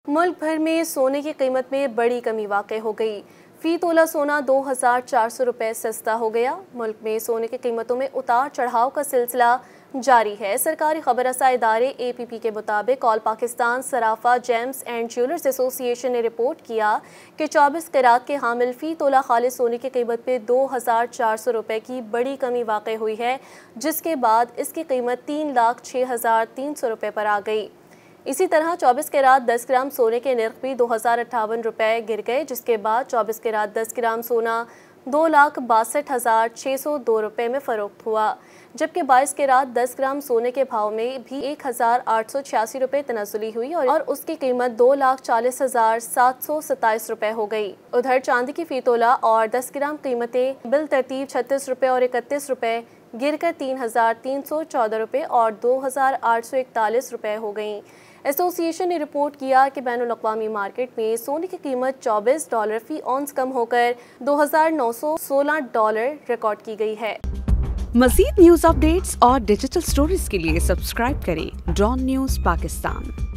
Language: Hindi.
मुल्क भर में सोने की कीमत में बड़ी कमी वाक़ई हो गई। फ़ी तोला सोना 2,400 रुपये सस्ता हो गया। मुल्क में सोने की कीमतों में उतार चढ़ाव का सिलसिला जारी है। सरकारी खबर रसा इदारे APP के मुताबिक all Pakistan Sarafa James and jewellers association ने रिपोर्ट किया कि 24 कैरात के हामिल फ़ी तोला खालिस सोने की कीमत में 2,400 रुपये की बड़ी कमी वाक़ई हुई है, जिसके बाद इसकी कीमत 3,06,300 रुपये पर आ गई। इसी तरह 24 कैरात 10 ग्राम सोने के नर्ख भी 2,058 रुपये गिर गए, जिसके बाद 24 कैरात 10 ग्राम सोना 2,62,602 रुपये में फ़रोख्त हुआ, जबकि 22 कैरात 10 ग्राम सोने के भाव में भी 1,886 रुपये तनज़्ज़ुली हुई और उसकी कीमत 2,40,727 रुपये हो गई। उधर चांदी की फ़ी तोला और 10 ग्राम कीमतें बिल तरतीब 36 रुपये और 31 रुपये गिरकर 3,314 रुपये और 2,841 रुपये हो गई। एसोसिएशन ने रिपोर्ट किया कि बैनुल-अक़वामी मार्केट में सोने की कीमत $24 फ़ी औंस कम होकर $2,916 रिकॉर्ड की गई है। मज़ीद न्यूज़ अपडेट्स और डिजिटल स्टोरीज के लिए सब्सक्राइब करें डॉन न्यूज़ पाकिस्तान।